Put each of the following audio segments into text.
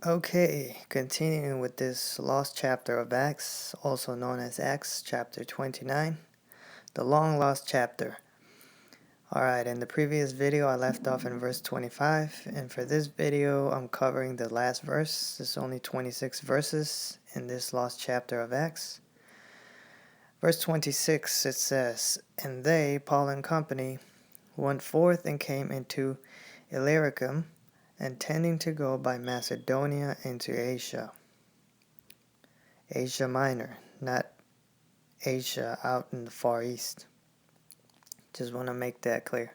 Okay, continuing with this lost chapter of Acts, also known as Acts chapter 29, the long lost chapter. Alright, in the previous video I left off in verse 25, and for this video I'm covering the last verse. There's only 26 verses in this lost chapter of Acts. Verse 26, it says, "And they, Paul and company, went forth and came into Illyricum, intending to go by Macedonia into Asia." Asia Minor, not Asia out in the Far East. Just want to make that clear.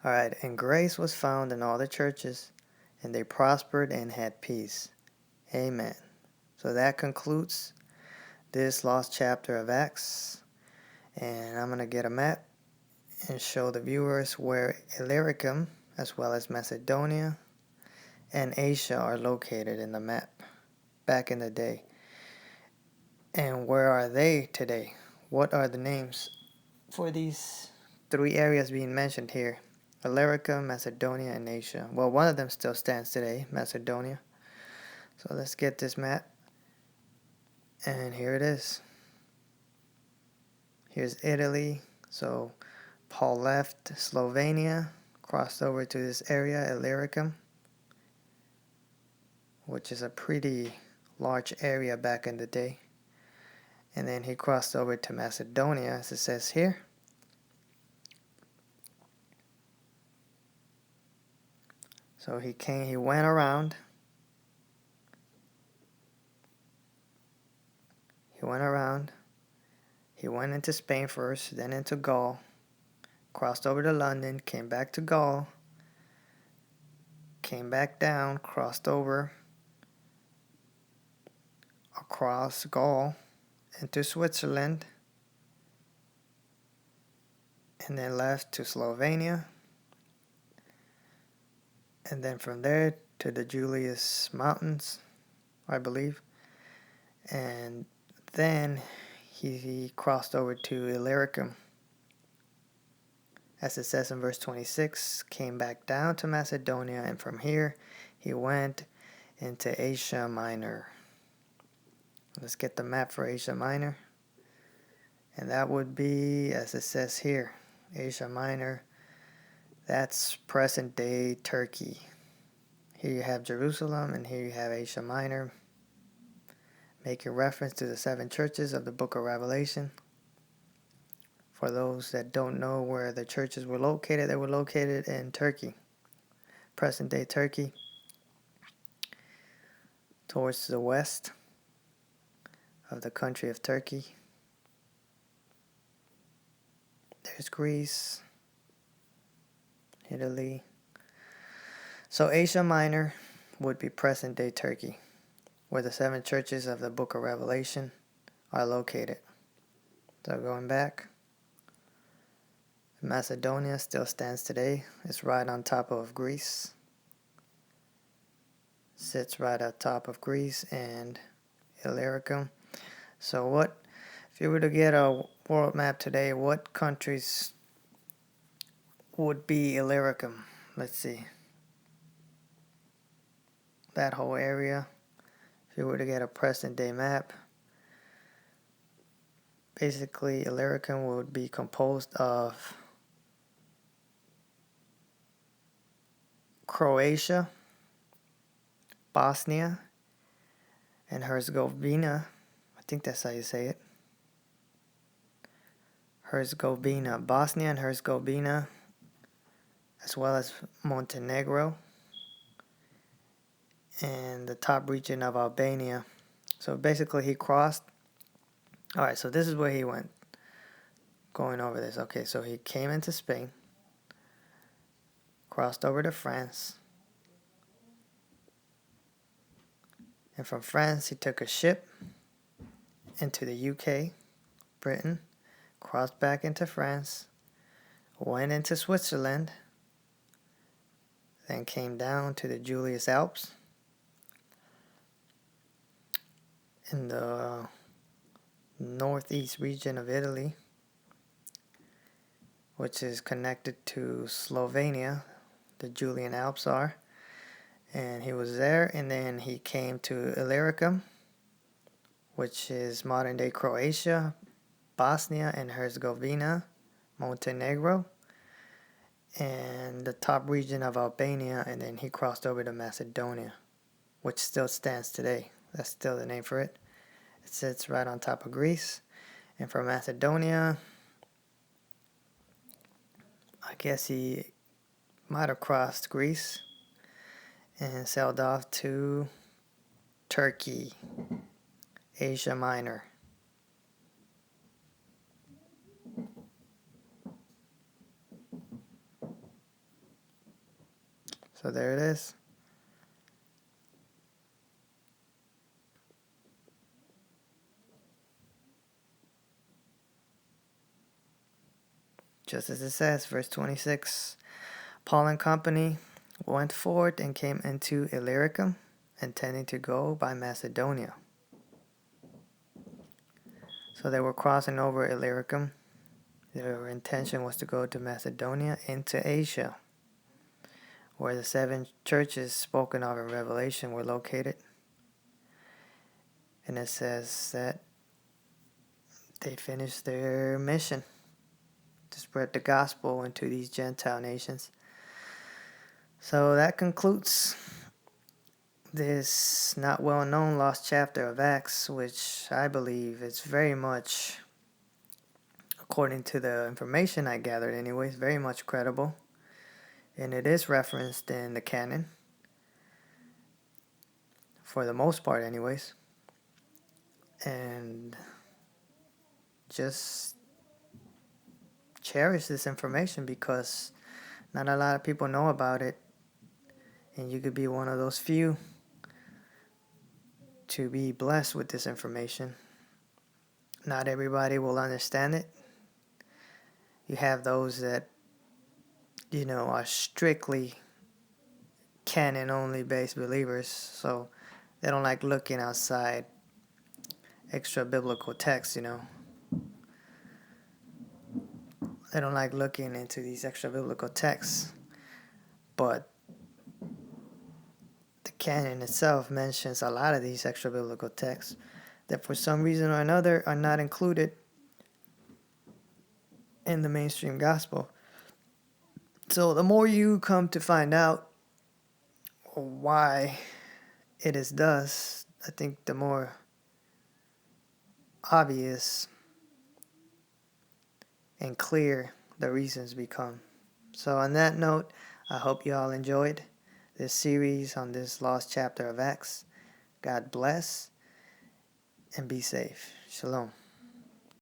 Alright, "And grace was found in all the churches, and they prospered and had peace." Amen. So that concludes this lost chapter of Acts. And I'm going to get a map and show the viewers where Illyricum, as well as Macedonia and Asia, are located in the map back in the day. And where are they today? What are the names for these three areas being mentioned here? Illyricum, Macedonia, and Asia. Well, one of them still stands today, Macedonia. So let's get this map. And here it is. Here's Italy. So Paul left Slovenia, crossed over to this area, Illyricum, which is a pretty large area back in the day. And then he crossed over to Macedonia, as it says here. So he went around. He went into Spain first, then into Gaul, crossed over to London, came back to Gaul, came back down, crossed over across Gaul into Switzerland, and then left to Slovenia, and then from there to the Julius Mountains, I believe, and then he crossed over to Illyricum, as it says in verse 26, came back down to Macedonia, and from here he went into Asia Minor. Let's get the map for Asia Minor, and that would be, as it says here, Asia Minor. That's present day Turkey. Here you have Jerusalem, and here you have Asia Minor, making reference to the 7 churches of the book of Revelation. For those that don't know where the churches were located, they were located in Turkey, present day Turkey, towards the west of the country of Turkey. There's Greece, Italy. So Asia Minor would be present day Turkey, where the 7 churches of the book of Revelation are located. So going back, Macedonia still stands today. It's right on top of Greece. Sits right on top of Greece and Illyricum. So if you were to get a world map today, what countries would be Illyricum? Let's see. That whole area. If you were to get a present day map, basically Illyricum would be composed of Croatia, Bosnia, and Herzegovina. I think that's how you say it. Herzegovina, Bosnia and Herzegovina, as well as Montenegro, and the top region of Albania. So basically he crossed. Alright, so this is where he went. Going over this. Okay, so he came into Spain, crossed over to France, and from France he took a ship into the UK, Britain, crossed back into France, went into Switzerland, then came down to the Julius Alps in the northeast region of Italy, which is connected to Slovenia, the Julian Alps are, And he was there, and then he came to Illyricum, which is modern-day Croatia, Bosnia and Herzegovina, Montenegro, and the top region of Albania, and then he crossed over to Macedonia, which still stands today. That's still the name for it. It sits right on top of Greece. And from Macedonia, I guess he might have crossed Greece and sailed off to Turkey, Asia Minor. So there it is. Just as it says, verse 26, Paul and company went forth and came into Illyricum, intending to go by Macedonia. So they were crossing over Illyricum. Their intention was to go to Macedonia into Asia, where the 7 churches spoken of in Revelation were located. And it says that they finished their mission to spread the gospel into these Gentile nations. So that concludes this not well known lost chapter of Acts, which I believe is very much, according to the information I gathered anyways, very much credible. And it is referenced in the canon, for the most part anyways. And just cherish this information because not a lot of people know about it. And you could be one of those few to be blessed with this information. Not everybody will understand it. You have those that, are strictly canon only based believers, so they don't like looking outside extra biblical texts, They don't like looking into these extra biblical texts. But the canon itself mentions a lot of these extra biblical texts that for some reason or another are not included in the mainstream gospel. So the more you come to find out why it is thus, I think the more obvious and clear the reasons become. So on that note, I hope you all enjoyed this series on this lost chapter of Acts. God bless and be safe. Shalom.